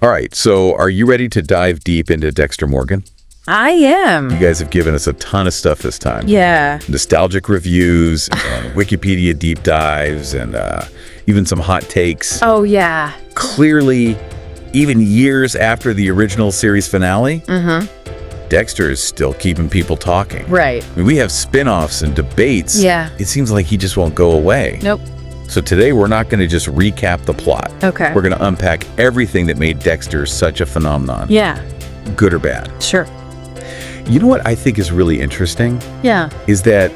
All right, so are you ready to dive deep into Dexter Morgan? I am. You guys have given us a ton of stuff this time. Yeah. Nostalgic reviews, and Wikipedia deep dives, and even some hot takes. Oh, yeah. Clearly, even years after the original series finale, Dexter is still keeping people talking. Right. I mean, we have spin-offs and debates. Yeah. It seems like he just won't go away. Nope. So today, we're not going to just recap the plot. Okay. We're going to unpack everything that made Dexter such a phenomenon. Yeah. Good or bad. Sure. You know what I think is really interesting? Yeah. Is that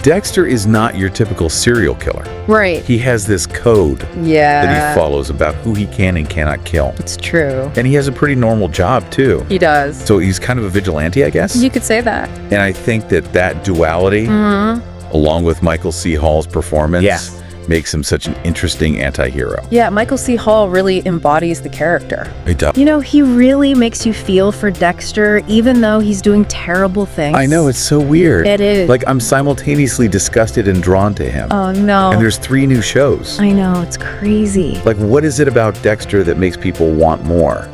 Dexter is not your typical serial killer. Right. He has this code that Yeah. he follows about who he can and cannot kill. It's true. And he has a pretty normal job, too. He does. So he's kind of a vigilante, I guess. You could say that. And I think that duality, along with Michael C. Hall's performance, makes him such an interesting anti-hero. Yeah, Michael C. Hall really embodies the character. It does. You know, he really makes you feel for Dexter, even though he's doing terrible things. I know, it's so weird. It is. Like, I'm simultaneously disgusted and drawn to him. Oh, no. And there's 3 new shows. I know, it's crazy. Like, what is it about Dexter that makes people want more?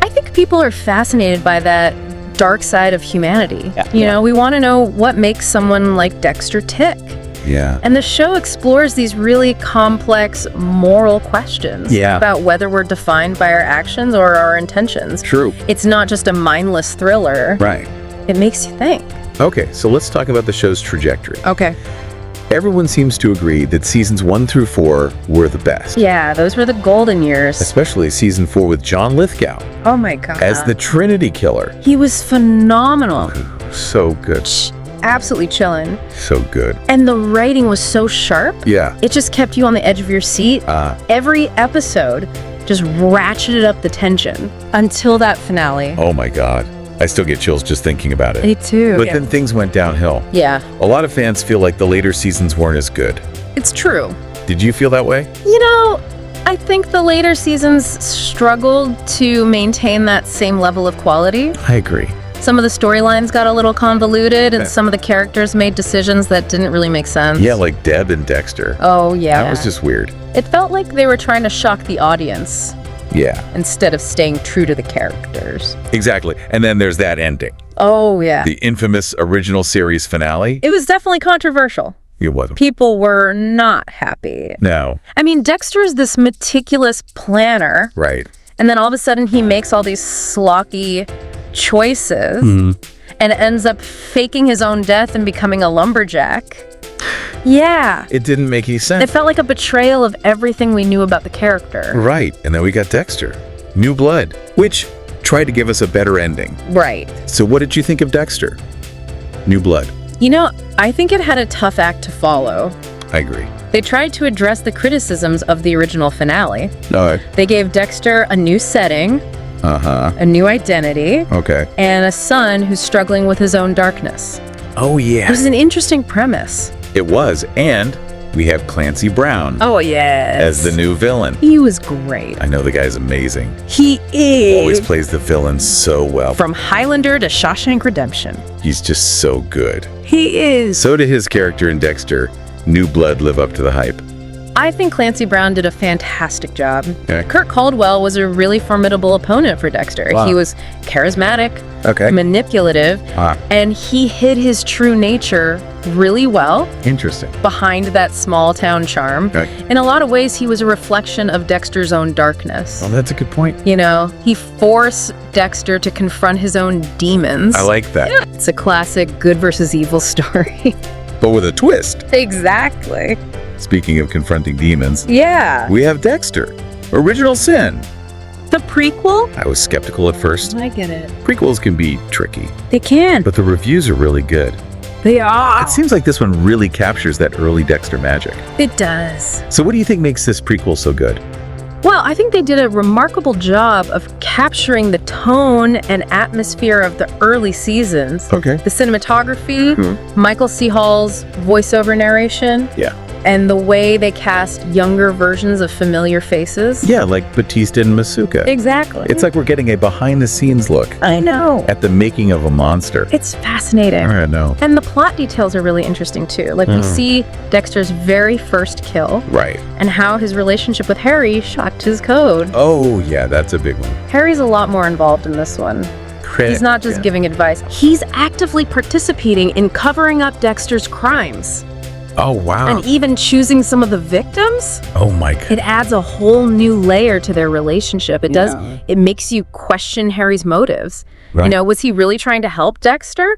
I think people are fascinated by that dark side of humanity. Yeah. You know, we want to know what makes someone like Dexter tick. Yeah. And the show explores these really complex moral questions about whether we're defined by our actions or our intentions. True. It's not just a mindless thriller. Right. It makes you think. Okay, so let's talk about the show's trajectory. Okay. Everyone seems to agree that seasons 1 through 4 were the best. Yeah, those were the golden years. Especially season 4 with John Lithgow Oh my God. as the Trinity Killer. He was phenomenal. So good. Absolutely chilling. So good. And the writing was so sharp. Yeah. It just kept you on the edge of your seat. Every episode just ratcheted up the tension until that finale. Oh my God. I still get chills just thinking about it. Me too. But then things went downhill. Yeah, A lot of fans feel like the later seasons weren't as good. it's true. Did you feel that way? You know, I think the later seasons struggled to maintain that same level of quality. I agree. Some of the storylines got a little convoluted, and some of the characters made decisions that didn't really make sense. Yeah, like Deb and Dexter. Oh, yeah. That was just weird. It felt like they were trying to shock the audience Yeah, instead of staying true to the characters. exactly. And then there's that ending. Oh, yeah. The infamous original series finale. It was definitely controversial. It wasn't. People were not happy. No. I mean, Dexter is this meticulous planner, Right. and then all of a sudden he makes all these sloppy choices and ends up faking his own death and becoming a lumberjack. Yeah. It didn't make any It sense. felt like a betrayal of everything we knew about the character. Right. And then we got Dexter. New Blood, which tried to give us a better ending. Right. So what did you think of Dexter? New Blood. You know, I think it had a tough act to follow. I agree. They tried to address the criticisms of the original finale. All right. They gave Dexter a new setting, a new identity, Okay. and a son who's struggling with his own darkness. Oh, It yeah. was an interesting premise. It was. And we have Clancy Brown Oh, yes. as the new villain. He was great. I know the guy's amazing. He is. Always plays the villain so well. From Highlander to Shawshank Redemption. He's just so good. He is. So did his character in Dexter, New Blood, live up to the hype. I think Clancy Brown did a fantastic job. Okay. Kurt Caldwell was a really formidable opponent for Dexter. Wow. He was charismatic, Okay. manipulative, and he hid his true nature really well Interesting. behind that small town charm. Okay. In a lot of ways, he was a reflection of Dexter's own darkness. Well, that's a good point. You know, he forced Dexter to confront his own demons. I like that. It's a classic good versus evil story. But with a twist. Exactly. Speaking of confronting demons, Yeah. we have Dexter, Original Sin. The prequel? I was skeptical at first. I get it. Prequels can be tricky, They can. but the reviews are really good. They are. It seems like this one really captures that early Dexter magic. It does. So what do you think makes this prequel so good? Well, I think they did a remarkable job of capturing the tone and atmosphere of the early seasons. Okay. The cinematography, Michael C. Hall's voiceover narration. Yeah. And the way they cast younger versions of familiar faces. Yeah, like Batista and Masuka. Exactly. It's like we're getting a behind-the-scenes look I know. at the making of a monster. It's fascinating. I know. And the plot details are really interesting too. Like we see Dexter's very first kill Right. and how his relationship with Harry shocked his code. Oh, yeah, that's a big one. Harry's a lot more involved in this one. He's not just giving advice. He's actively participating in covering up Dexter's crimes. Oh, wow. And even choosing some of the victims. Oh, my God. It adds a whole new layer to their relationship. It makes you question Harry's motives. Right. You know, was he really trying to help Dexter?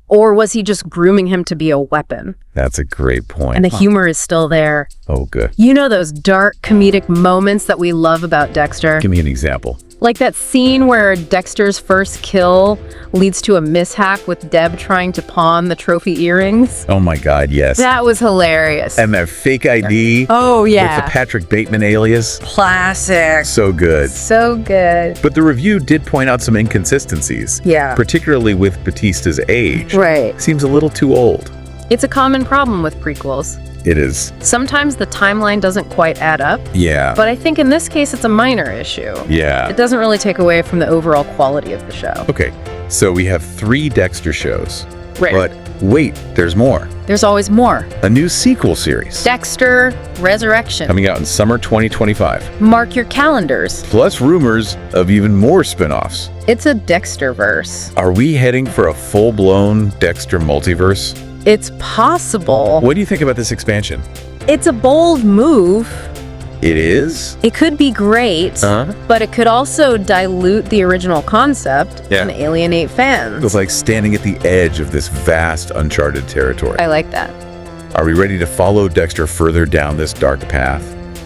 Or was he just grooming him to be a weapon? That's a great point. And the humor is still there. Oh, good. You know those dark comedic moments that we love about Dexter? Give me an example. Like that scene where Dexter's first kill leads to a mishap with Deb trying to pawn the trophy earrings. Oh, my God, yes. That was hilarious. And that fake ID. Oh, With yeah. the Patrick Bateman alias. Classic. So good. So good. But the review did point out some inconsistencies. Yeah. Particularly with Batista's age. Right. Seems a little too old. It's a common problem with prequels. It is. Sometimes the timeline doesn't quite add up, Yeah. but I think in this case it's a minor issue. Yeah. It doesn't really take away from the overall quality of the show. Okay, so we have 3 Dexter shows. Right. But wait, there's more. There's always more. A new sequel series. Dexter Resurrection. Coming out in summer 2025. Mark your calendars. Plus rumors of even more spin-offs. It's a Dexter-verse. Are we heading for a full-blown Dexter multiverse? It's possible. What do you think about this expansion? It's a bold move. It is? It could be great, but it could also dilute the original concept and alienate fans. It's like standing at the edge of this vast, uncharted territory. I like that. Are we ready to follow Dexter further down this dark path?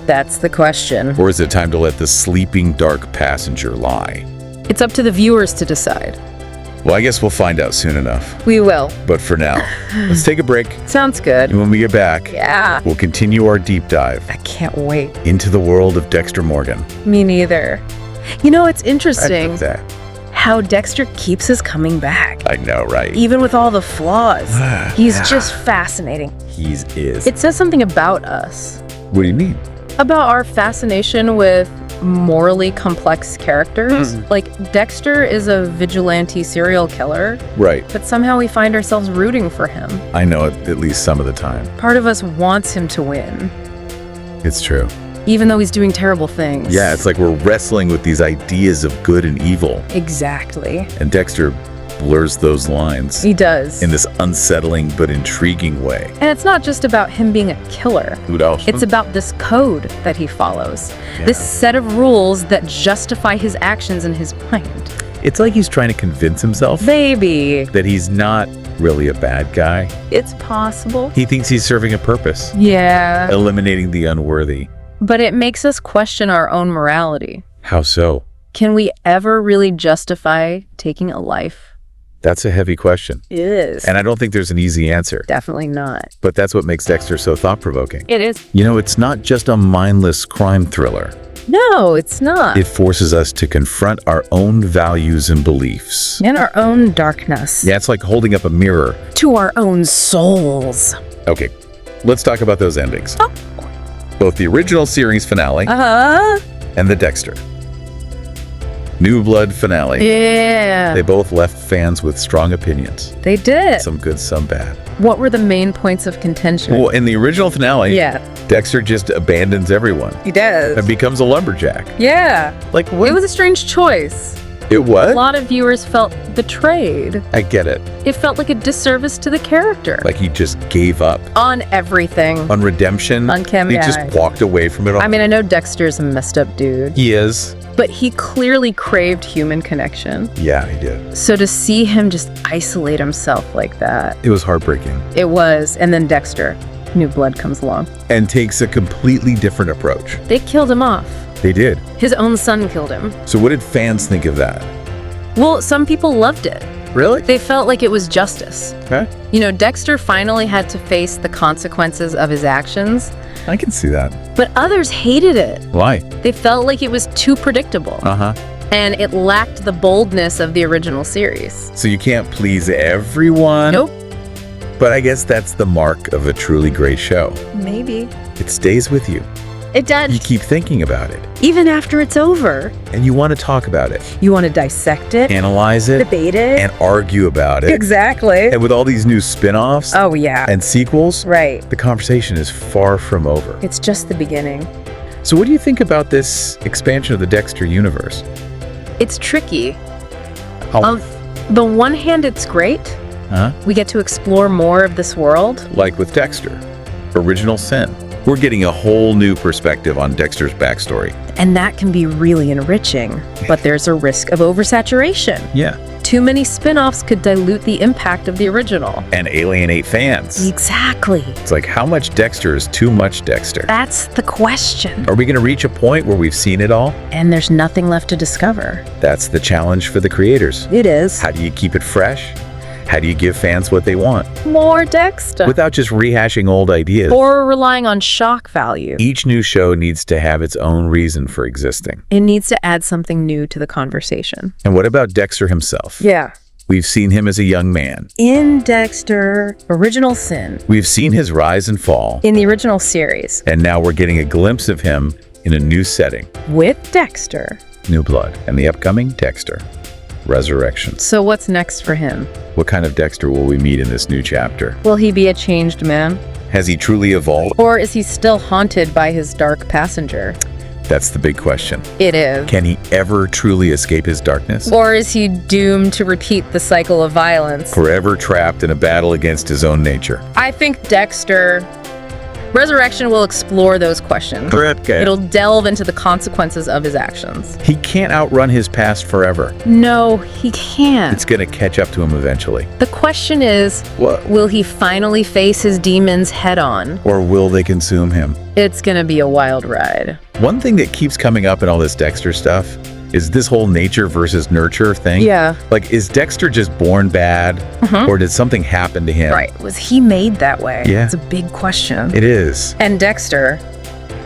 That's the question. Or is it time to let the sleeping dark passenger lie? It's up to the viewers to decide. Well, I guess we'll find out soon enough. We will. But for now, let's take a break. Sounds good. And when we get back, Yeah. we'll continue our deep dive I can't wait. into the world of Dexter Morgan. Me neither. You know, it's interesting That. how Dexter keeps his coming back. I know, right? Even with all the flaws. He's Yeah. just fascinating. He is. It says something about us. What do you mean? About our fascination with morally complex characters. Like, Dexter is a vigilante serial killer, Right. but somehow we find ourselves rooting for him. I know it at least some of the time. Part of us wants him to win, It's true. even though he's doing terrible things. Yeah, it's like we're wrestling with these ideas of good and evil. Exactly. And Dexter blurs those lines He does. in this unsettling but intriguing way. And it's not just about him being a killer. What else? It's about this code that he follows. This set of rules that justify his actions in his mind. It's like he's trying to convince himself Baby. that he's not really a bad guy. It's possible. He thinks he's serving a purpose, Yeah. eliminating the unworthy. But it makes us question our own morality. How so? Can we ever really justify taking a life? That's a heavy question. It is. And I don't think there's an easy answer. Definitely not. But that's what makes Dexter so thought-provoking. It is. You know, it's not just a mindless crime thriller. No, it's not. It forces us to confront our own values and beliefs. And our own darkness. Yeah, it's like holding up a mirror. To our own souls. Okay, let's talk about those endings. Both the original series finale and the Dexter New Blood finale. Yeah. They both left fans with strong opinions. They did. Some good, some bad. What were the main points of contention? Well, in the original finale, Yeah. Dexter just abandons everyone He does. and becomes a lumberjack. Yeah. Like, what? It was a strange choice. It A was? lot of viewers felt betrayed. I get it. It felt like a disservice to the character. Like he just gave up On everything. on redemption. On Kim, He yeah. just walked away from it all. I mean, I know Dexter's a messed up dude, He is. but he clearly craved human connection. Yeah, he did. So to see him just isolate himself like that, It was heartbreaking. it was. And then Dexter, New Blood, comes along. And takes a completely different approach. They killed him off. They did. His own son killed him. So what did fans think of that? Well, some people loved it. Really? They felt like it was justice. Okay. You know, Dexter finally had to face the consequences of his actions, I can see that. but others hated it. Why? They felt like it was too predictable, Uh-huh. and it lacked the boldness of the original series. So you can't please everyone? Nope. But I guess that's the mark of a truly great show. Maybe. It stays with you. It does. You keep thinking about it. Even after it's over. And you want to talk about it. You want to dissect it. Analyze it. Debate it. And argue about it. Exactly. And with all these new spin-offs. Oh, yeah. And sequels. Right. The conversation is far from over. It's just the beginning. So what do you think about this expansion of the Dexter universe? It's tricky. How- On the one hand, it's great. Huh? We get to explore more of this world. Like with Dexter, Original Sin. We're getting a whole new perspective on Dexter's backstory. And that can be really enriching. But there's a risk of oversaturation. Yeah. Too many spin-offs could dilute the impact of the original. And alienate fans. Exactly. It's like, how much Dexter is too much Dexter? That's the question. Are we going to reach a point where we've seen it all? And there's nothing left to discover. That's the challenge for the creators. It is. How do you keep it fresh? How do you give fans what they want? More Dexter. Without just rehashing old ideas. Or relying on shock value. Each new show needs to have its own reason for existing. It needs to add something new to the conversation. And what about Dexter himself? Yeah. We've seen him as a young man. In Dexter, Original Sin. We've seen his rise and fall. In the original series. And now we're getting a glimpse of him in a new setting. With Dexter. New Blood. And the upcoming Dexter. Resurrection. So what's next for him? What kind of Dexter will we meet in this new chapter? Will he be a changed man? Has he truly evolved? Or is he still haunted by his dark passenger? That's the big question. It is. Can he ever truly escape his darkness? Or is he doomed to repeat the cycle of violence? Forever trapped in a battle against his own nature. I think Dexter Resurrection will explore those questions. Okay. It'll delve into the consequences of his actions. He can't outrun his past forever. No, he can't. It's gonna catch up to him eventually. The question is, What? will he finally face his demons head on? Or will they consume him? It's gonna be a wild ride. One thing that keeps coming up in all this Dexter stuff is this whole nature versus nurture thing. Yeah. Like, is Dexter just born bad? Or did something happen to him? Right. Was he made that way? Yeah. It's a big question. It is. And Dexter,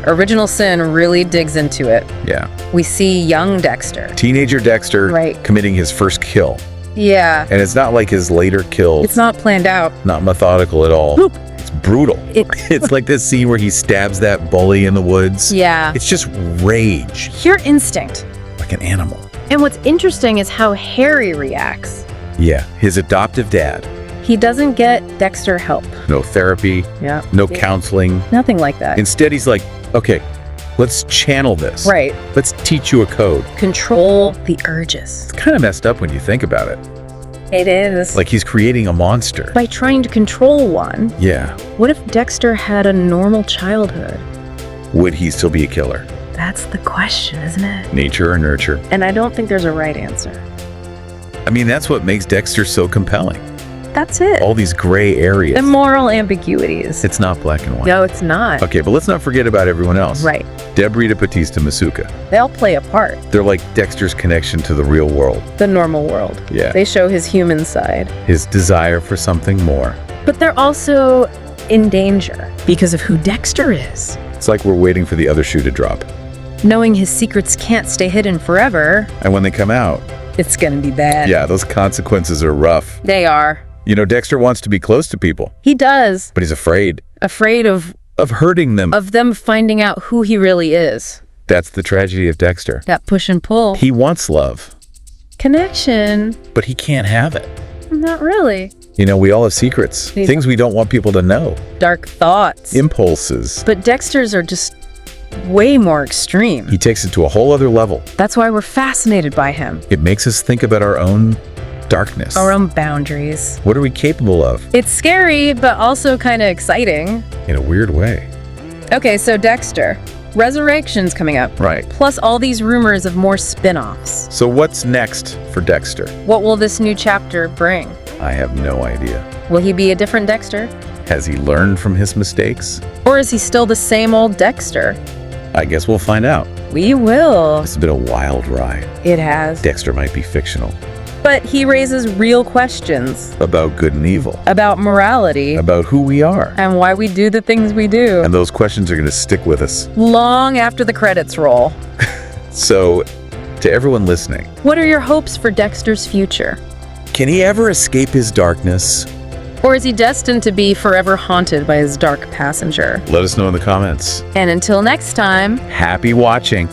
Original Sin really digs into it. Yeah. We see young Dexter. Teenager Dexter Right. committing his first kill. Yeah. And it's not like his later kills. It's not planned out. Not methodical at all. Boop. It's brutal. It's like this scene where he stabs that bully in the woods. Yeah. It's just rage, Pure instinct. like an animal. And what's interesting is how Harry reacts. Yeah, his adoptive dad. He doesn't get Dexter help. No therapy, Yeah. no counseling. Nothing like that. Instead, he's like, okay, let's channel this. Right. Let's teach you a code. Control the urges. It's kind of messed up when you think about it. It is. Like he's creating a monster. By trying to control one, Yeah. what if Dexter had a normal childhood? Would he still be a killer? That's the question, isn't it? Nature or nurture? And I don't think there's a right answer. I mean, that's what makes Dexter so compelling. That's it. All these gray areas. The moral ambiguities. It's not black and white. No, it's not. Okay, but let's not forget about everyone else. Right. Debrita, Batista, Masuka. They all play a part. They're like Dexter's connection to the real world. The normal world. Yeah. They show his human side. His desire for something more. But they're also in danger because of who Dexter is. It's like we're waiting for the other shoe to drop. Knowing his secrets can't stay hidden forever, And when they come out, it's gonna be bad. yeah, those consequences are rough. They are. You know, Dexter wants to be close to people, He does. but he's afraid Afraid of hurting them. them finding out who he really is. That's the tragedy of Dexter. That push and pull. He wants love, Connection. but he can't have it. Not really. You know, we all have secrets, Yeah. things we don't want people to know, Dark thoughts. impulses. But Dexter's are just way more extreme. He takes it to a whole other level. That's why we're fascinated by him. It makes us think about our own darkness. Our own boundaries. What are we capable of It's scary, but also kind of exciting. in a weird way? Okay, so Dexter. Resurrection's coming up. Right. Plus all these rumors of more spin-offs. So what's next for Dexter? What will this new chapter bring? I have no idea. Will he be a different Dexter? Has he learned from his mistakes? Or is he still the same old Dexter? I guess we'll find out. We will. It's been a wild ride. It has. Dexter might be fictional. But he raises real questions About good and evil. about morality About who we are. and why we do the things we do And those questions are going to stick with us. long after the credits roll. So, to everyone listening, What are your hopes for Dexter's future? can he ever escape his darkness? Or is he destined to be forever haunted by his dark passenger? Let us know in the comments. And until next time, Happy watching.